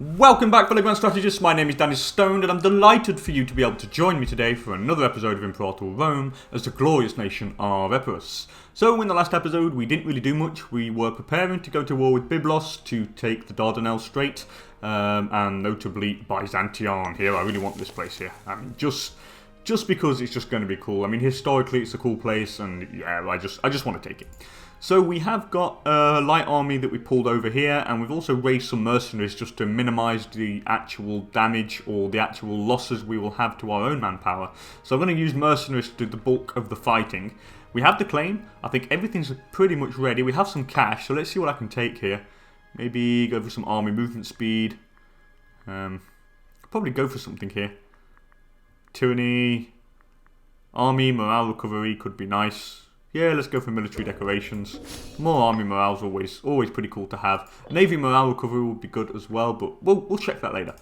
Welcome back, fellow Grand Strategists. My name is DanIsStoned, and I'm delighted for you to be able to join me today for another episode of Imperator Rome as the glorious nation of Epirus. So, in the last episode, we didn't really do much. We were preparing to go to war with Byblos to take the Dardanelles Strait, and notably Byzantion here. I really want this place here. Just because it's just going to be cool. I mean, historically, it's a cool place, and yeah, I just want to take it. So we have got a light army that we pulled over here, and we've also raised some mercenaries just to minimise the actual damage or the actual losses we will have to our own manpower. So I'm going to use mercenaries to do the bulk of the fighting. We have the claim. I think everything's pretty much ready. We have some cash, so let's see what I can take here. Maybe go for some army movement speed. Probably go for something here. Tyranny, army morale recovery could be nice. Yeah, let's go for military decorations. More army morale is always pretty cool to have. Navy morale recovery would be good as well, but we'll check that later.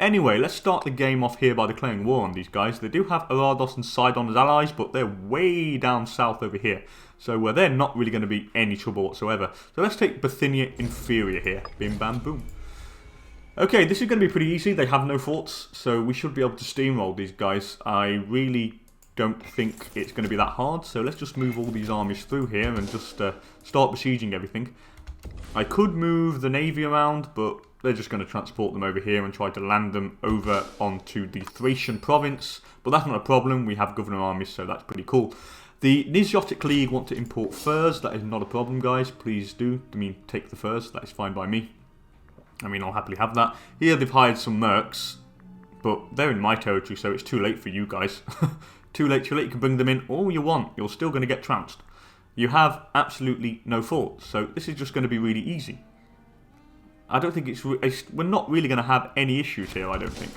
Anyway, let's start the game off here by declaring war on these guys. They do have Arados and Sidon as allies, but they're way down south over here. So they're not really going to be any trouble whatsoever. So let's take Bithynia Inferior here. Bim bam boom. Okay, this is going to be pretty easy. They have no forts, so we should be able to steamroll these guys. I really don't think it's going to be that hard, so let's just move all these armies through here and just start besieging everything. I could move the navy around, but they're just going to transport them over here and try to land them over onto the Thracian province, but that's not a problem. We have governor armies, so that's pretty cool. The Nisiotic League want to import furs. That is not a problem, guys. Please do. I mean, take the furs. That is fine by me. I mean, I'll happily have that. Here they've hired some mercs, but they're in my territory, so it's too late for you guys. Too late, you can bring them in all you want. You're still going to get trounced. You have absolutely no forts, so this is just going to be really easy. I don't think we're not really going to have any issues here, I don't think.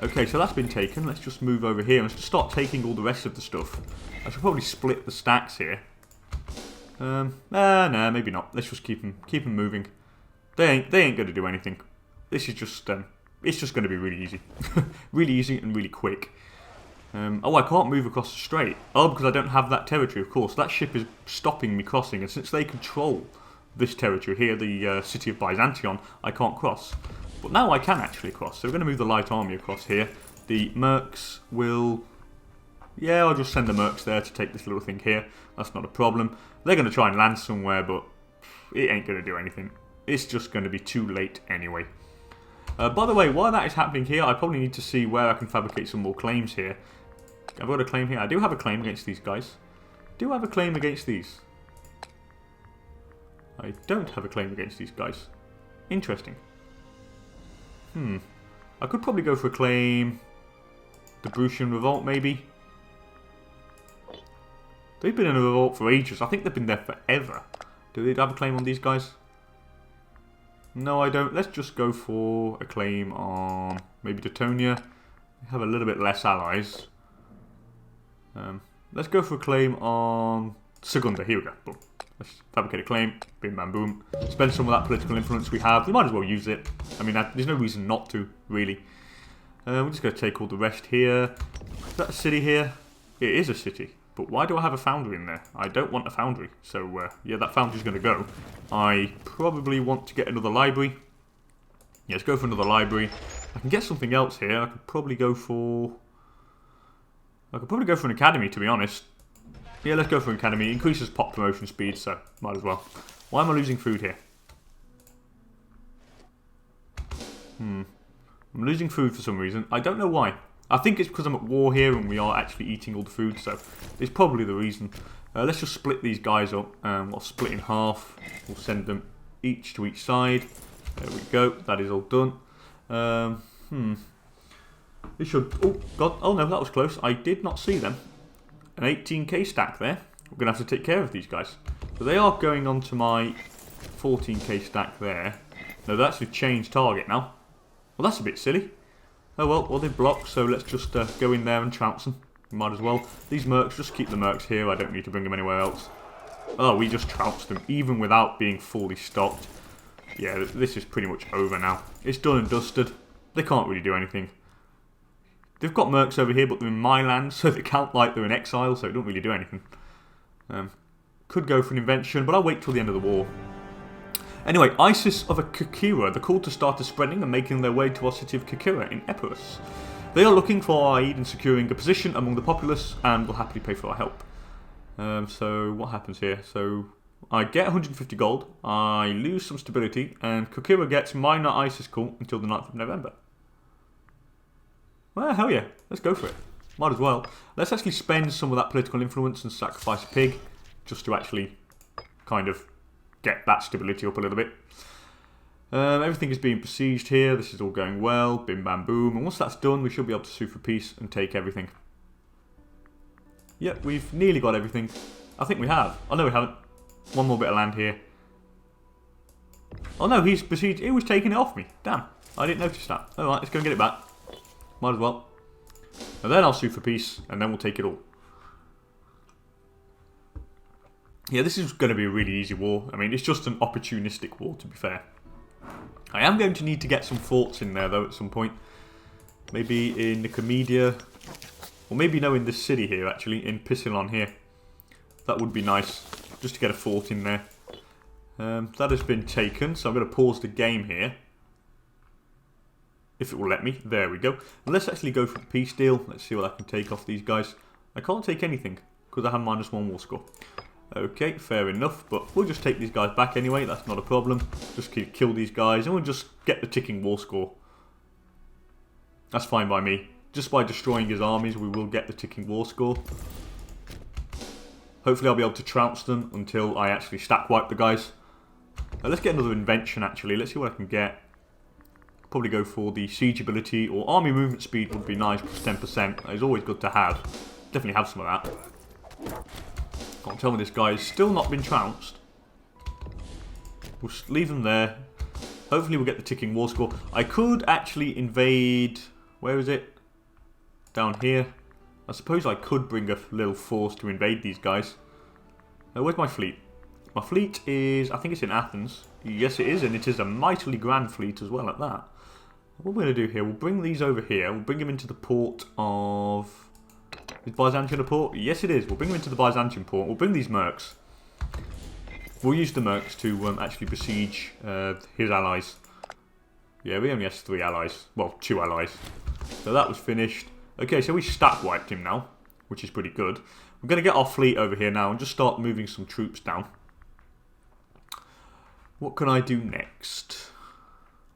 Okay, so that's been taken. Let's just move over here and just start taking all the rest of the stuff. I should probably split the stacks here. Nah, maybe not. Let's just keep them moving. They ain't going to do anything. This is just, it's just going to be really easy. Really easy and really quick. Oh, I can't move across the strait. Oh, because I don't have that territory, of course. That ship is stopping me crossing, and since they control this territory here, the city of Byzantion, I can't cross. But now I can actually cross, so we're going to move the light army across here. The mercs will... Yeah, I'll just send the mercs there to take this little thing here. That's not a problem. They're going to try and land somewhere, but it ain't going to do anything. It's just going to be too late anyway. By the way, while that is happening here, I probably need to see where I can fabricate some more claims here. I've got a claim here. I do have a claim against these guys. Do I have a claim against these? I don't have a claim against these guys. Interesting. I could probably go for a claim. The Brutian Revolt, maybe. They've been in a revolt for ages. I think they've been there forever. Do they have a claim on these guys? No, I don't. Let's just go for a claim on maybe Teutonia. We have a little bit less allies. Let's go for a claim on Segunda. Here we go. Boom. Let's fabricate a claim. Bim bam boom. Spend some of that political influence we have. We might as well use it. I mean, there's no reason not to, really. We're just going to take all the rest here. Is that a city here? It is a city. But why do I have a foundry in there? I don't want a foundry. So, yeah, that foundry's going to go. I probably want to get another library. Yeah, let's go for another library. I can get something else here. I could probably go for an academy, to be honest. Yeah, let's go for an academy. It increases pop promotion speed, so might as well. Why am I losing food here? I'm losing food for some reason. I don't know why. I think it's because I'm at war here and we are actually eating all the food, so it's probably the reason. Let's just split these guys up. We'll split in half. We'll send them each to each side. There we go. That is all done. It should... Oh, God. Oh, no, that was close. I did not see them. An 18k stack there. We're going to have to take care of these guys. So they are going on to my 14k stack there. No, that's a changed target now. Well, that's a bit silly. Oh, well, they've blocked, so let's just go in there and trounce them. We might as well. These mercs, just keep the mercs here. I don't need to bring them anywhere else. Oh, we just trounced them, even without being fully stopped. Yeah, this is pretty much over now. It's done and dusted. They can't really do anything. They've got mercs over here, but they're in my land, so they count like they're in exile, so it don't really do anything. Could go for an invention, but I'll wait till the end of the war. Anyway, ISIS of a Kikira, the call to start is spreading and making their way to our city of Kikira in Epirus. They are looking for our aid in securing a position among the populace and will happily pay for our help. So what happens here? So I get 150 gold, I lose some stability, and Kikira gets minor ISIS call until the 9th of November. Well, hell yeah, let's go for it. Might as well. Let's actually spend some of that political influence and sacrifice a pig, just to actually kind of get that stability up a little bit. Everything is being besieged here. This is all going well. Bim bam boom. And once that's done, we should be able to sue for peace and take everything. Yep, we've nearly got everything. I think we have. Oh no, we haven't. One more bit of land here. Oh no, he's besieged. He was taking it off me. Damn, I didn't notice that. Alright, let's go and get it back. Might as well. And then I'll sue for peace, and then we'll take it all. Yeah, this is going to be a really easy war. I mean, it's just an opportunistic war, to be fair. I am going to need to get some forts in there, though, at some point. Maybe in Nicomedia. Or maybe, no, in this city here, actually. In Pisilon here. That would be nice. Just to get a fort in there. That has been taken, so I'm going to pause the game here. If it will let me. There we go. Let's actually go for the peace deal. Let's see what I can take off these guys. I can't take anything, because I have -1 war score. Okay, fair enough, but we'll just take these guys back anyway, that's not a problem. Just kill these guys and we'll just get the ticking war score. That's fine by me. Just by destroying his armies, we will get the ticking war score. Hopefully I'll be able to trounce them until I actually stack wipe the guys. Let's get another invention actually, let's see what I can get. Probably go for the siege ability, or army movement speed would be nice, plus 10%. It's always good to have. Definitely have some of that. Can't tell me this guy has still not been trounced. We'll leave him there. Hopefully we'll get the ticking war score. I could actually invade... Where is it? Down here. I suppose I could bring a little force to invade these guys. Where's my fleet? My fleet is... I think it's in Athens. Yes it is, and it is a mightily grand fleet as well at that. What we're going to do here, we'll bring these over here. We'll bring them into the port of... Is Byzantium a port? Yes it is. We'll bring them into the Byzantium port. We'll bring these mercs. We'll use the mercs to actually besiege his allies. Yeah, we only have 3 allies. Well, 2 allies. So that was finished. Okay, so we stack wiped him now, which is pretty good. We're going to get our fleet over here now and just start moving some troops down. What can I do next?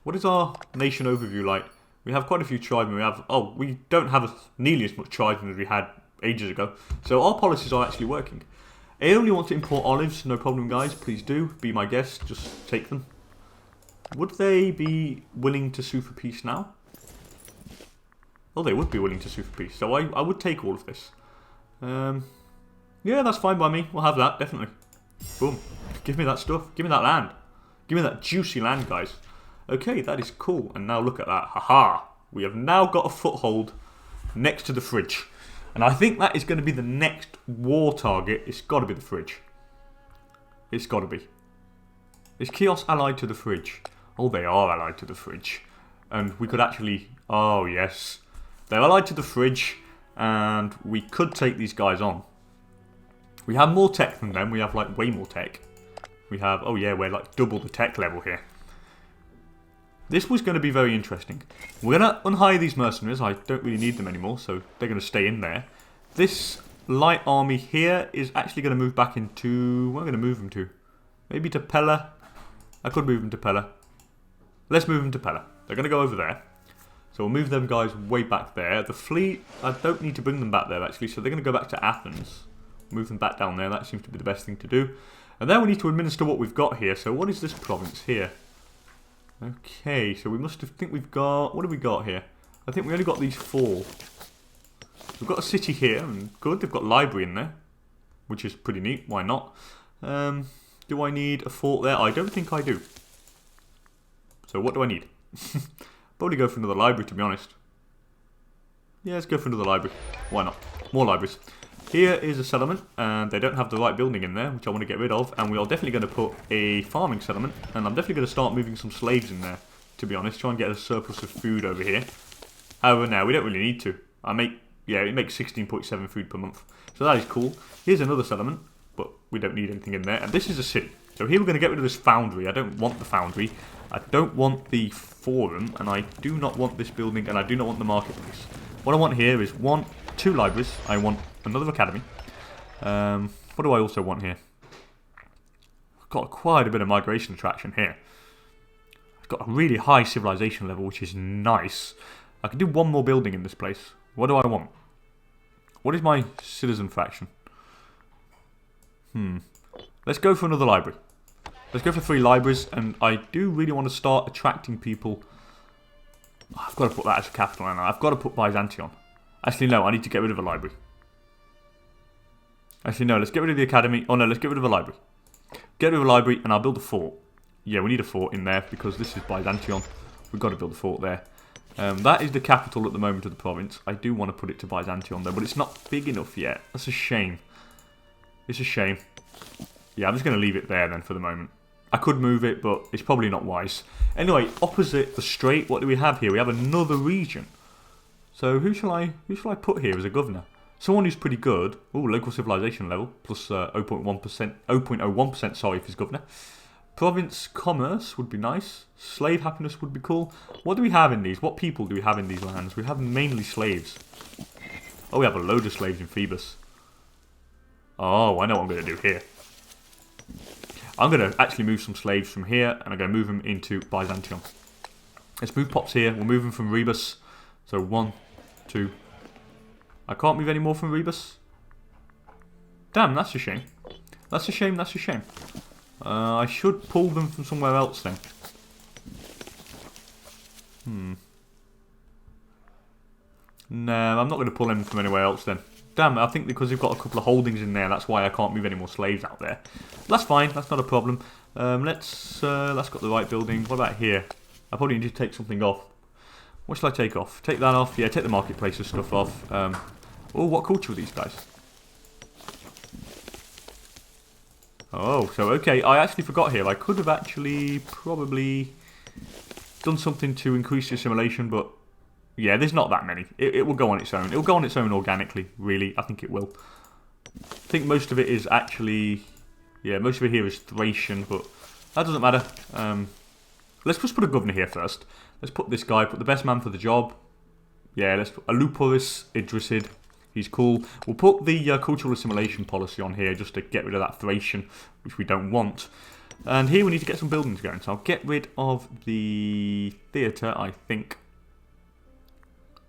What is our nation overview like? We have quite a few tribesmen. We have... Oh, we don't have nearly as much tribesmen as we had ages ago. So our policies are actually working. I only want to import olives. No problem, guys. Please do. Be my guest. Just take them. Would they be willing to sue for peace now? Oh, they would be willing to sue for peace. So I would take all of this. Yeah, that's fine by me. We'll have that, definitely. Boom. Give me that stuff. Give me that land. Give me that juicy land, guys. Okay, that is cool. And now look at that. Haha. We have now got a foothold next to the fridge. And I think that is going to be the next war target. It's got to be the fridge. It's got to be. Is Chios allied to the fridge? Oh, they are allied to the fridge. And we could actually... Oh, yes. They're allied to the fridge. And we could take these guys on. We have more tech than them. We have, like, way more tech. We have... Oh, yeah, we're, like, double the tech level here. This was going to be very interesting. We're going to unhire these mercenaries. I don't really need them anymore, so they're going to stay in there. This light army here is actually going to move back into... Where am I going to move them to? Maybe to Pella. I could move them to Pella. Let's move them to Pella. They're going to go over there. So we'll move them guys way back there. The fleet, I don't need to bring them back there actually, so they're going to go back to Athens. Move them back down there. That seems to be the best thing to do. And then we need to administer what we've got here. So what is this province here? Okay, so we must have, think we've got, what have we got here? I think we only got these 4. We've got a city here, and good, they've got library in there, which is pretty neat, why not? Do I need a fort there? I don't think I do. So what do I need? Probably go for another library, to be honest. Yeah, let's go for another library. Why not? More libraries. Here is a settlement, and they don't have the right building in there, which I want to get rid of. And we are definitely going to put a farming settlement, and I'm definitely going to start moving some slaves in there, to be honest. Try and get a surplus of food over here. However, now we don't really need to. It makes 16.7 food per month. So that is cool. Here's another settlement, but we don't need anything in there. And this is a city. So here we're going to get rid of this foundry. I don't want the foundry. I don't want the forum, and I do not want this building, and I do not want the marketplace. What I want here is 2 libraries. I want another academy. What do I also want here? I've got quite a bit of migration attraction here. I've got a really high civilization level, which is nice. I can do 1 more building in this place. What do I want? What is my citizen fraction? Let's go for another library. Let's go for 3 libraries, and I do really want to start attracting people. Oh, I've got to put that as a capital, and I've got to put Byzantion. Actually, no, I need to get rid of a library. Actually, no, let's get rid of the academy. Oh, no, let's get rid of a library. Get rid of a library, and I'll build a fort. Yeah, we need a fort in there, because this is Byzantion. We've got to build a fort there. That is the capital at the moment of the province. I do want to put it to Byzantion, though, but it's not big enough yet. That's a shame. It's a shame. Yeah, I'm just going to leave it there, then, for the moment. I could move it, but it's probably not wise. Anyway, opposite the strait, what do we have here? We have another region. So who shall I put here as a governor? Someone who's pretty good. Oh, local civilization level plus 0.1%, sorry, if he's governor. Province commerce would be nice. Slave happiness would be cool. What do we have in these? What people do we have in these lands? We have mainly slaves. Oh, we have a load of slaves in Phoebus. Oh, I know what I'm going to do here. I'm going to actually move some slaves from here, and I'm going to move them into Byzantion. Let's move pops here. We'll move them from Rebus. So 1, 2. I can't move any more from Rebus. Damn, that's a shame. That's a shame, that's a shame. I should pull them from somewhere else then. No, I'm not going to pull them from anywhere else then. Damn, I think because we've got a couple of holdings in there, that's why I can't move any more slaves out there. That's fine, that's not a problem. That's got the right building. What about here? I probably need to take something off. What shall I take off? Take that off. Yeah, take the marketplace and stuff off. Oh, what culture are these guys? Oh, so okay, I actually forgot here. I could have actually probably done something to increase the assimilation, but yeah, there's not that many. It will go on its own. It will go on its own organically, really. I think it will. I think most of it is actually... Yeah, most of it here is Thracian, but that doesn't matter. Let's just put a governor here first. Let's put this guy, put the best man for the job. Yeah, let's put Epirus Idrisid. He's cool. We'll put the cultural assimilation policy on here just to get rid of that Thracian, which we don't want. And here we need to get some buildings going. So I'll get rid of the theatre, I think.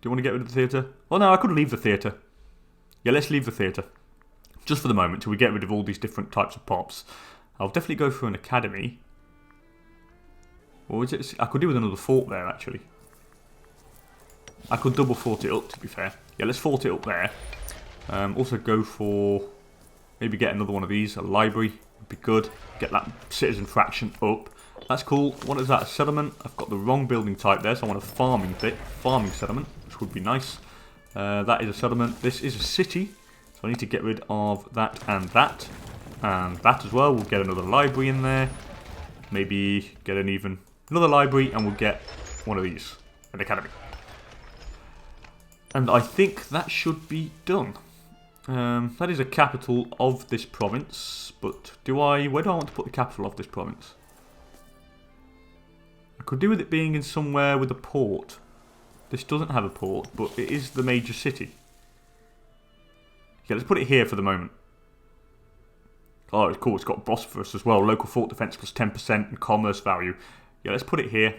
Do you want to get rid of the theatre? Oh no, I could leave the theatre. Yeah, let's leave the theatre. Just for the moment, till we get rid of all these different types of pops. I'll definitely go for an academy. Or is it? I could do with another fort there, actually. I could double fort it up, to be fair. Yeah, let's fort it up there. Also go for... Maybe get another one of these. A library would be good. Get that citizen fraction up. That's cool. What is that? A settlement? I've got the wrong building type there, so I want a farming bit. Farming settlement, which would be nice. That is a settlement. This is a city. So I need to get rid of that and that. And that as well. We'll get another library in there. Maybe get another library, and we'll get one of these. An academy. And I think that should be done. That is a capital of this province. But where do I want to put the capital of this province? I could do with it being in somewhere with a port. This doesn't have a port, but it is the major city. Yeah, let's put it here for the moment. Oh, it's cool. It's got Bosphorus as well. Local fort defense plus 10% and commerce value. Yeah, let's put it here.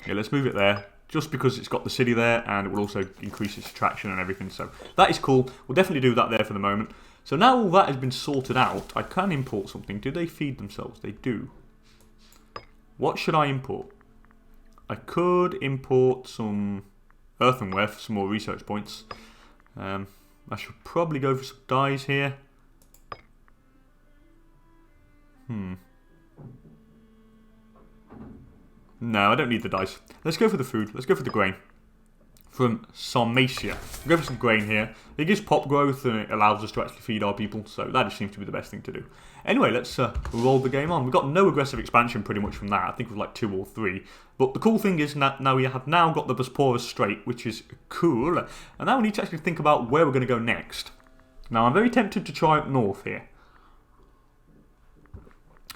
Yeah, let's move it there. Just because it's got the city there, and it will also increase its attraction and everything. So that is cool. We'll definitely do that there for the moment. So now all that has been sorted out, I can import something. Do they feed themselves? They do. What should I import? I could import some earthenware for some more research points. I should probably go for some dyes here. No, I don't need the dice. Let's go for the food. Let's go for the grain. From Sarmatia. We'll go for some grain here. It gives pop growth and it allows us to actually feed our people. So that just seems to be the best thing to do. Anyway, let's roll the game on. We've got no aggressive expansion pretty much from that. I think it was like 2 or 3. But the cool thing is now we have now got the Bosporus Strait, which is cool. And now we need to actually think about where we're going to go next. Now, I'm very tempted to try up north here.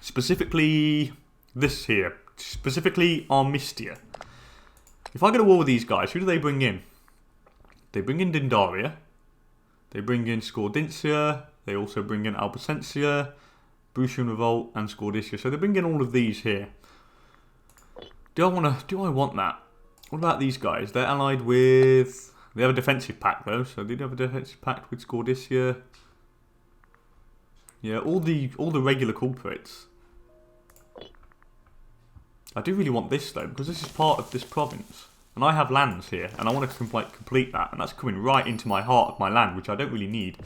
Specifically this here. Specifically Armistia. If I go to war with these guys, who do they bring in? They bring in Dindaria. They bring in Scordincia. They also bring in Albicensia, Brutian Revolt, and Scordicia. So they bring in all of these here. Do I want that? What about these guys? They're allied with... They have a defensive pact though, so they do have a defensive pact with Scordicia. Yeah, all the regular culprits. I do really want this though, because this is part of this province. And I have lands here, and I want to complete that. And that's coming right into my heart of my land, which I don't really need.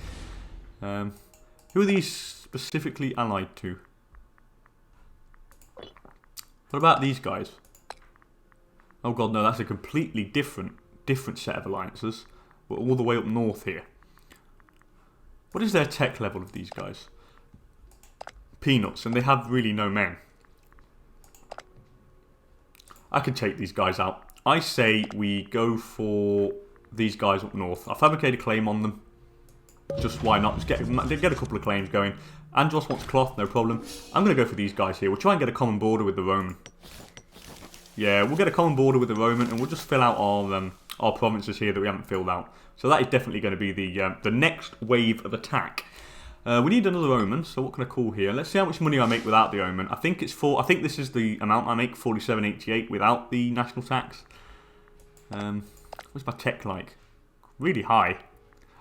Who are these specifically allied to? What about these guys? Oh god, no, that's a completely different set of alliances. We're all the way up north here. What is their tech level of these guys? Peanuts, and they have really no men. I could take these guys out. I say we go for these guys up north. I'll fabricate a claim on them. Just why not? Just get a couple of claims going. Andros wants cloth, no problem. I'm going to go for these guys here. We'll try and get a common border with the Roman. Yeah, we'll get a common border with the Roman, and we'll just fill out our provinces here that we haven't filled out. So that is definitely going to be the next wave of attack. We need another omen, so what can I call here? Let's see how much money I make without the omen. I think this is the amount I make, 47.88 without the national tax. What's my tech like? Really high.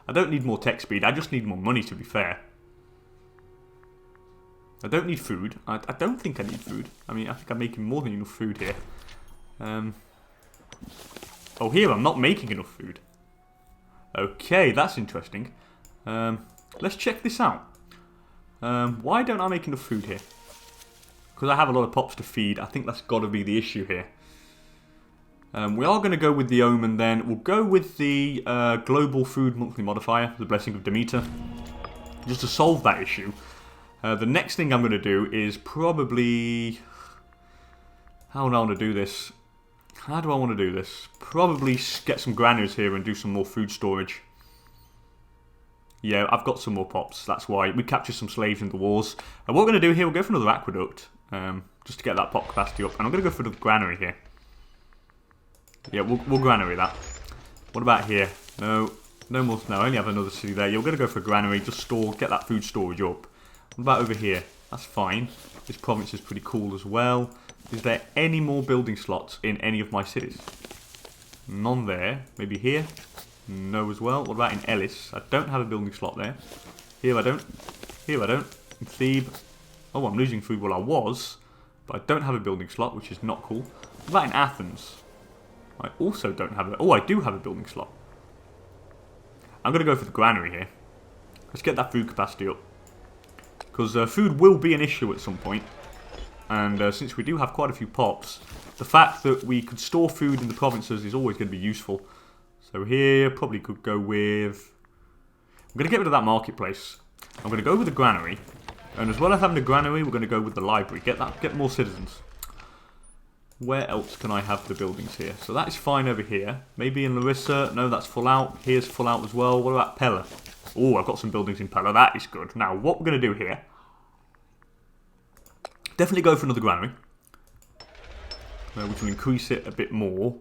I don't need more tech speed, I just need more money, to be fair. I don't need food. I don't think I need food. I mean, I think I'm making more than enough food here. Oh, here I'm not making enough food. Okay, that's interesting. Let's check this out. Why don't I make enough food here? Because I have a lot of pops to feed. I think that's got to be the issue here. We are going to go with the omen then. We'll go with the global food monthly modifier, the blessing of Demeter, just to solve that issue. The next thing I'm going to do is probably... How do I want to do this? How do I want to do this? Probably get some granaries here and do some more food storage. Yeah, I've got some more pops. That's why we captured some slaves in the wars. And what we're going to do here, we'll go for another aqueduct, just to get that pop capacity up. And I'm going to go for the granary here. Yeah, we'll granary that. What about here? No more. No, I only have another city there. You're going to go for a granary, just get that food storage up. What about over here? That's fine. This province is pretty cool as well. Is there any more building slots in any of my cities? None there. Maybe here? No as well. What about in Ellis? I don't have a building slot there. Here I don't. Here I don't. In Thebes. Oh, I'm losing food. Well, I was. But I don't have a building slot, which is not cool. What about in Athens? I also don't have it. Oh, I do have a building slot. I'm going to go for the granary here. Let's get that food capacity up. Because food will be an issue at some point. And since we do have quite a few pops, the fact that we could store food in the provinces is always going to be useful. So here, probably could go with... I'm going to get rid of that marketplace. I'm going to go with the granary. And as well as having the granary, we're going to go with the library. Get more citizens. Where else can I have the buildings here? So that is fine over here. Maybe in Larissa. No, that's full out. Here's full out as well. What about Pella? Oh, I've got some buildings in Pella. That is good. Now, what we're going to do here... Definitely go for another granary. Which will increase it a bit more.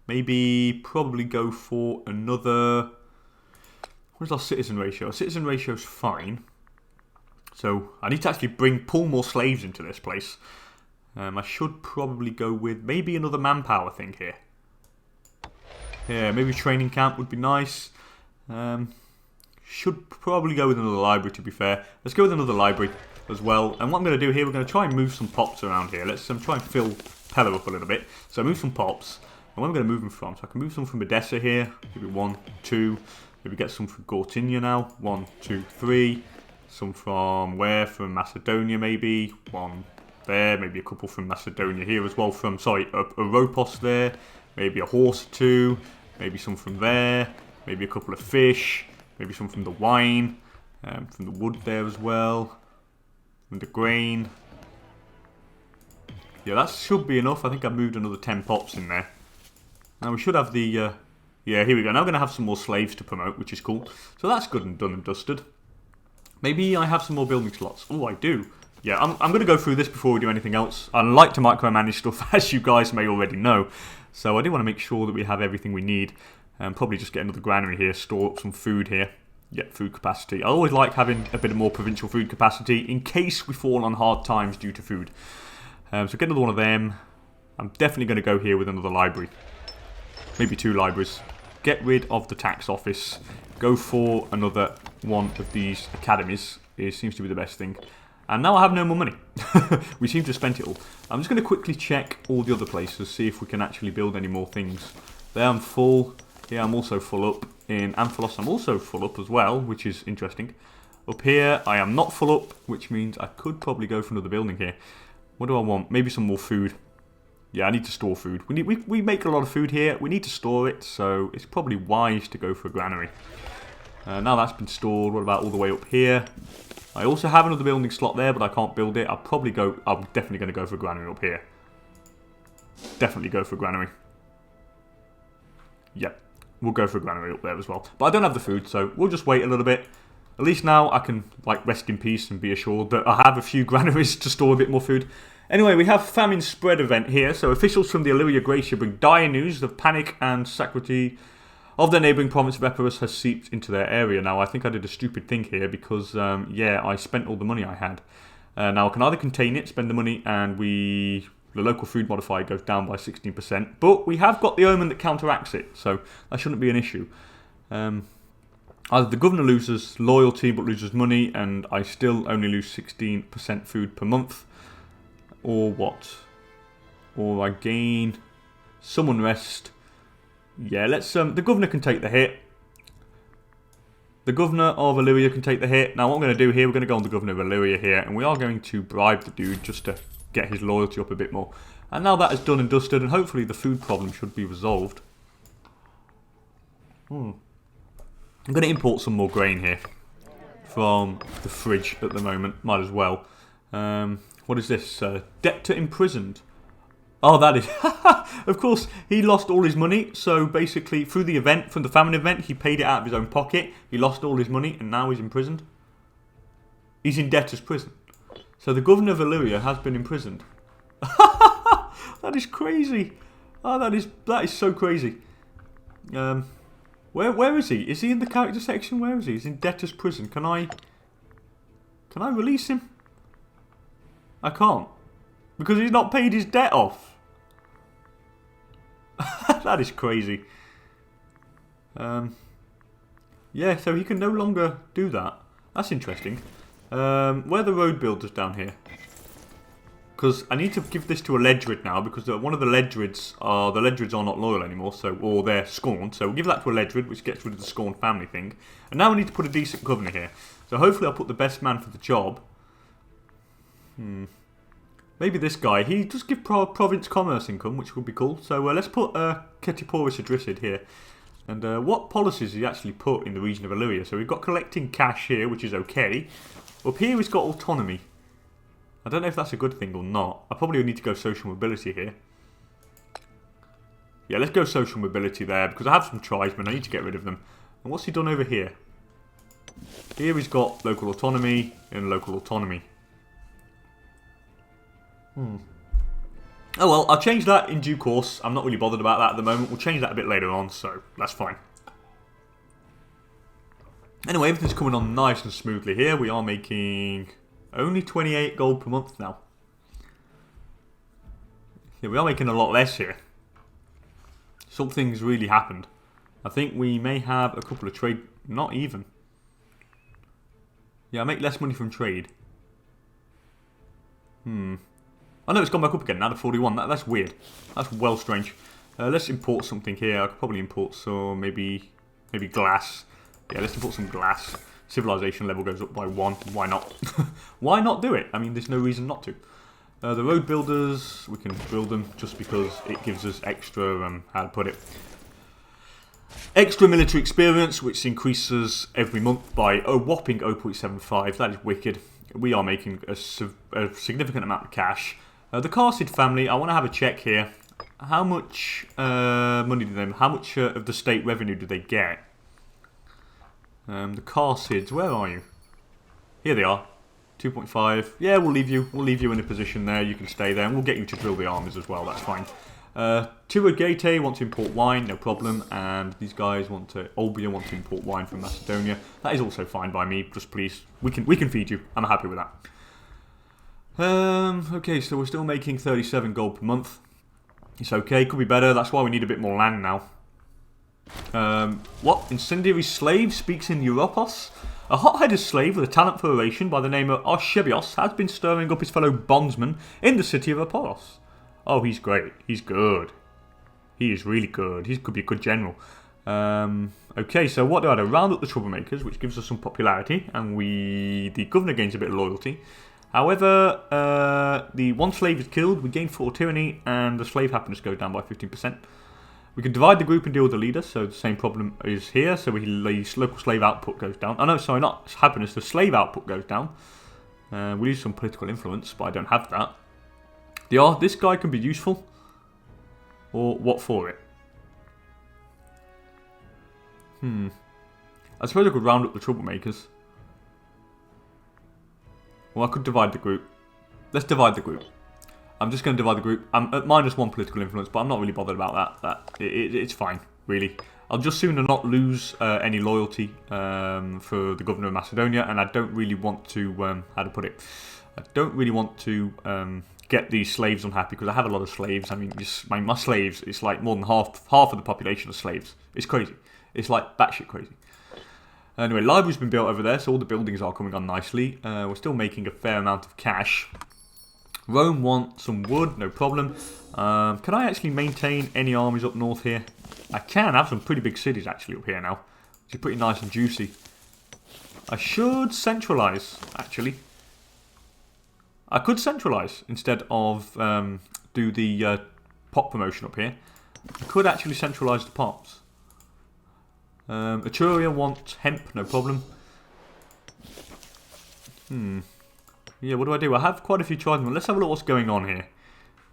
Maybe probably go for another... Where's our citizen ratio? Our citizen ratio is fine. So I need to actually pull more slaves into this place. I should probably go with maybe another manpower thing here. Yeah, maybe training camp would be nice. Should probably go with another library, to be fair. Let's go with another library as well. And what I'm going to do here, we're going to try and move some pops around here. Let's try and fill Pella up a little bit. So move some pops. And where am I going to move them from? So I can move some from Edessa here. Maybe 1, 2. Maybe get some from Gortynia now. 1, 2, 3. Some from where? From Macedonia maybe. 1 there. Maybe a couple from Macedonia here as well. From, sorry, Europos there. Maybe a horse or 2. Maybe some from there. Maybe a couple of fish. Maybe some from the wine. From the wood there as well. And the grain. Yeah, that should be enough. I think I moved another 10 pops in there. Now we should have the... yeah, here we go. Now we're going to have some more slaves to promote, which is cool. So that's good and done and dusted. Maybe I have some more building slots. Oh, I do. yeah, I'm going to go through this before we do anything else. I like to micromanage stuff, as you guys may already know. So I do want to make sure that we have everything we need. Probably just get another granary here, store up some food here. Yeah, food capacity. I always like having a bit of more provincial food capacity in case we fall on hard times due to food. So get another one of them. I'm definitely going to go here with another library. Maybe 2 libraries. Get rid of the tax office. Go for another one of these academies. It seems to be the best thing. And now I have no more money. We seem to have spent it all. I'm just going to quickly check all the other places, see if we can actually build any more things. There I'm full. Here I'm also full up. In Amphilos I'm also full up as well, which is interesting. Up here I am not full up, which means I could probably go for another building here. What do I want? Maybe some more food. Yeah, I need to store food. We make a lot of food here. We need to store it, so it's probably wise to go for a granary. Now that's been stored, what about all the way up here? I also have another building slot there, but I can't build it. I'm definitely going to go for a granary up here. Definitely go for a granary. Yep, we'll go for a granary up there as well. But I don't have the food, so we'll just wait a little bit. At least now I can like rest in peace and be assured that I have a few granaries to store a bit more food. Anyway, we have famine spread event here. So officials from the Illyria Gracia bring dire news of panic and sacrilege of their neighbouring province of Epirus has seeped into their area. Now, I think I did a stupid thing here because, yeah, I spent all the money I had. Now, I can either contain it, spend the money, and the local food modifier goes down by 16%. But we have got the omen that counteracts it, so that shouldn't be an issue. Either the governor loses loyalty but loses money, and I still only lose 16% food per month. Or what? Or I gain some unrest. Yeah, let's. The governor can take the hit. The governor of Illyria can take the hit. Now, what I'm going to do here, we're going to go on the governor of Illyria here, and we are going to bribe the dude just to get his loyalty up a bit more. And now that is done and dusted, and hopefully the food problem should be resolved. I'm going to import some more grain here from the fridge at the moment. Might as well. What is this? Debtor imprisoned. Oh, that is... Of course, he lost all his money. So basically, through the event, from the famine event, he paid it out of his own pocket. He lost all his money, and now he's imprisoned. He's in debtor's prison. So the governor of Illyria has been imprisoned. That is crazy. Oh, that is so crazy. Where is he? Is he in the character section? Where is he? He's in debtor's prison. Can I release him? I can't. Because he's not paid his debt off. That is crazy. Yeah, so he can no longer do that. That's interesting. Where are the road builders down here? Because I need to give this to a Ledrid now, because one of the Ledrids are not loyal anymore, or they're scorned. So we'll give that to a Ledrid, which gets rid of the scorned family thing. And now we need to put a decent governor here. So hopefully I'll put the best man for the job. Maybe this guy. He does give province commerce income, which would be cool. So let's put Epirus Adrisid here. And what policies he actually put in the region of Illyria? So we've got collecting cash here, which is okay. Up here we've got autonomy. I don't know if that's a good thing or not. I probably need to go social mobility here. Yeah, let's go social mobility there, because I have some tribesmen. I need to get rid of them. And what's he done over here? Here he's got local autonomy and local autonomy. Oh well, I'll change that in due course. I'm not really bothered about that at the moment. We'll change that a bit later on, so that's fine. Anyway, everything's coming on nice and smoothly here. We are making only 28 gold per month now. Yeah, we are making a lot less here. Something's really happened. I think we may have a couple of trade... Not even. Yeah, I make less money from trade. I know it's gone back up again now to 41. That's weird. That's well strange. Let's import something here. I could probably import some, maybe glass. Yeah, let's import some glass. Civilization level goes up by 1. Why not? Why not do it? I mean, there's no reason not to. The road builders, we can build them just because it gives us extra, how to put it, extra military experience, which increases every month by a whopping 0.75. That is wicked. We are making a significant amount of cash. The Carsid family, I want to have a check here. How much money do they? How much of the state revenue do they get? The Carsids, where are you? Here they are. 2.5. Yeah, we'll leave you. We'll leave you in a position there. You can stay there, and we'll get you to drill the armies as well. That's fine. Tirogate want to import wine, no problem. And these guys want to. Olbia want to import wine from Macedonia. That is also fine by me. Just please, we can feed you. I'm happy with that. Okay, so we're still making 37 gold per month. It's okay. Could be better. That's why we need a bit more land now. What? Incendiary slave speaks in Europos? A hot-headed slave with a talent for oration by the name of Archebios has been stirring up his fellow bondsmen in the city of Epirus. Oh, he's great. He's good. He is really good. He could be a good general. Okay, so what do I do? Round up the troublemakers, which gives us some popularity, and the governor gains a bit of loyalty. However, the one slave is killed, we gain 4 tyranny, and the slave happiness goes down by 15%. We can divide the group and deal with the leader, so the same problem is here. So the local slave output goes down. Oh no, sorry, not happiness, the slave output goes down. We lose some political influence, but I don't have that. This guy can be useful. Or what for it? I suppose I could round up the troublemakers. Well, I could divide the group. Let's divide the group. I'm just going to divide the group. I'm at -1 political influence, but I'm not really bothered about that. It's fine, really. I'll just sooner not lose any loyalty for the governor of Macedonia, and I don't really want to, how to put it, I don't really want to get these slaves unhappy, because I have a lot of slaves. I mean, my slaves, it's like more than half of the population of slaves. It's crazy. It's like batshit crazy. Anyway, library's been built over there, so all the buildings are coming on nicely. We're still making a fair amount of cash. Rome want some wood, no problem. Can I actually maintain any armies up north here? I can have some pretty big cities actually up here now, which is pretty nice and juicy. I should centralise, actually. I could centralise instead of do the pop promotion up here. I could actually centralise the pops. Etruria want hemp, no problem. Yeah, what do? I have quite a few tribesmen. Let's have a look what's going on here.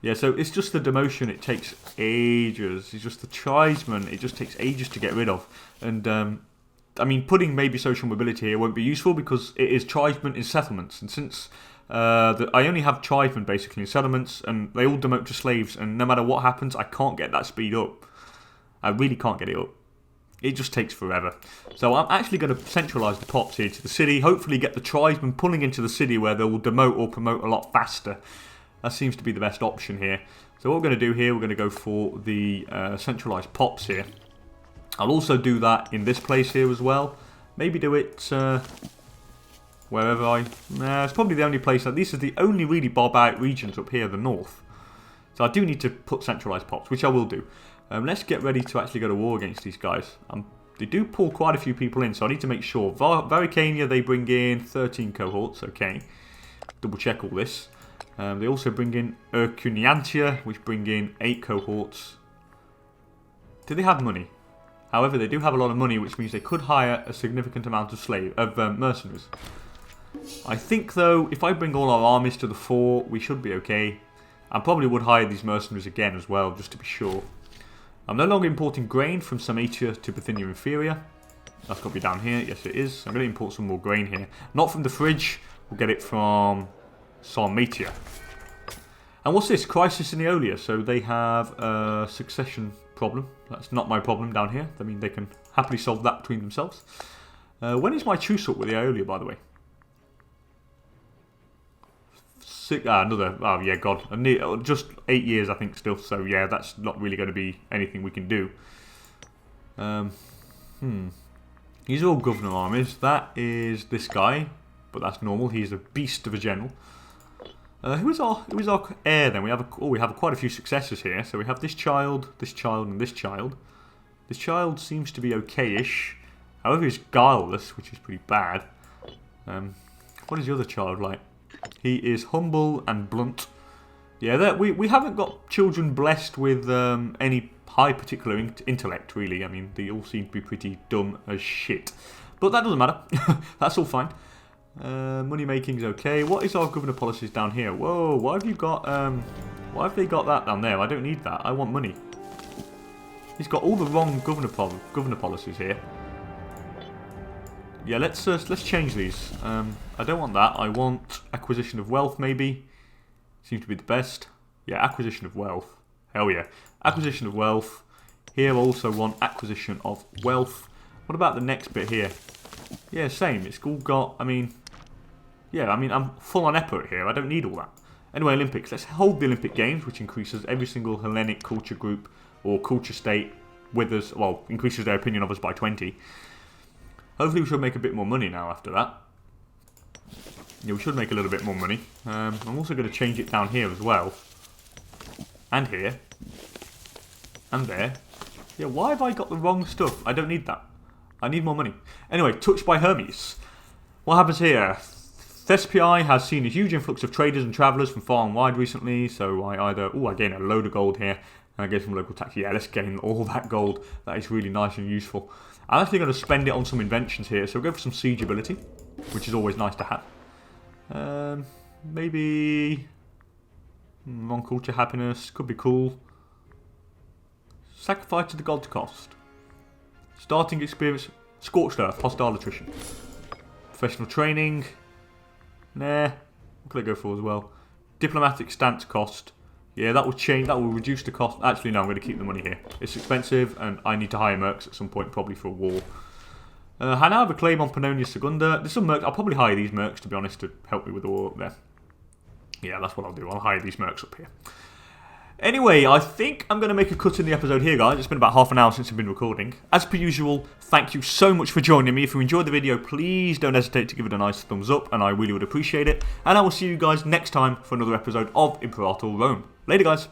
Yeah, so it's just the demotion. It takes ages. It's just the tribesmen. It just takes ages to get rid of. And, I mean, putting maybe social mobility here won't be useful because it is tribesmen in settlements. And since I only have tribesmen basically in settlements and they all demote to slaves, and no matter what happens, I can't get that speed up. I really can't get it up. It just takes forever. So I'm actually going to centralise the pops here to the city. Hopefully get the tribesmen pulling into the city where they will demote or promote a lot faster. That seems to be the best option here. So what we're going to do here, we're going to go for the centralised pops here. I'll also do that in this place here as well. Maybe do it wherever it's probably the only place. This is the only really barbaric regions up here, the north. So I do need to put centralised pops, which I will do. Let's get ready to actually go to war against these guys. They do pull quite a few people in, so I need to make sure. Varicania, they bring in 13 cohorts, okay. Double check all this. They also bring in Urcuniantia, which bring in 8 cohorts. Do they have money? However, they do have a lot of money, which means they could hire a significant amount of mercenaries. I think, though, if I bring all our armies to the fore, we should be okay. I probably would hire these mercenaries again as well, just to be sure. I'm no longer importing grain from Sarmatia to Bithynia Inferior. That's got to be down here. Yes, it is. I'm going to import some more grain here. Not from the fridge. We'll get it from Sarmatia. And what's this? Crisis in Aeolia. So they have a succession problem. That's not my problem down here. I mean, they can happily solve that between themselves. When is my truce up with Aeolia, by the way? Oh yeah, God, just 8 years I think still, so yeah, that's not really going to be anything we can do. These are all governor armies. That is this guy, but that's normal. He's a beast of a general. Who is our heir then? We have quite a few successors here. So we have this child, and this child. This child seems to be okay-ish. However, he's guileless, which is pretty bad. What is the other child like? He is humble and blunt. Yeah, we haven't got children blessed with any high particular intellect, really. I mean, they all seem to be pretty dumb as shit. But that doesn't matter. That's all fine. Money making's okay. What is our governor policies down here? Whoa, why have you got why have they got that down there? I don't need that. I want money. He's got all the wrong governor policies here. Yeah, let's change these. I don't want that. I want acquisition of wealth, maybe. Seems to be the best. Yeah, acquisition of wealth. Hell yeah. Acquisition of wealth. Here I also want acquisition of wealth. What about the next bit here? Yeah, same. It's all got, I mean... Yeah, I mean, I'm full on Epirot here. I don't need all that. Anyway, Olympics. Let's hold the Olympic Games, which increases every single Hellenic culture group or culture state with us. Well, increases their opinion of us by 20. Hopefully we should make a bit more money now after that. Yeah, we should make a little bit more money. I'm also going to change it down here as well. And here. And there. Yeah, why have I got the wrong stuff? I don't need that. I need more money. Anyway, touched by Hermes. What happens here? Thespii has seen a huge influx of traders and travellers from far and wide recently, so I either... Oh, I gain a load of gold here, and I get some local tax. Yeah, let's gain all that gold. That is really nice and useful. I'm actually going to spend it on some inventions here, so we'll go for some siege ability, which is always nice to have. Maybe... non-culture happiness, could be cool. Sacrifice to the gods cost. Starting experience, scorched earth, hostile attrition. Professional training... Nah, what could I go for as well? Diplomatic stance cost. Yeah, that will change. That will reduce the cost. Actually, no, I'm going to keep the money here. It's expensive, and I need to hire mercs at some point, probably for a war. I now have a claim on Pannonia Secunda. There's some mercs. I'll probably hire these mercs, to be honest, to help me with the war up there. Yeah, that's what I'll do. I'll hire these mercs up here. Anyway, I think I'm going to make a cut in the episode here, guys. It's been about half an hour since I've been recording. As per usual, thank you so much for joining me. If you enjoyed the video, please don't hesitate to give it a nice thumbs up, and I really would appreciate it. And I will see you guys next time for another episode of Imperator Rome. Later, guys.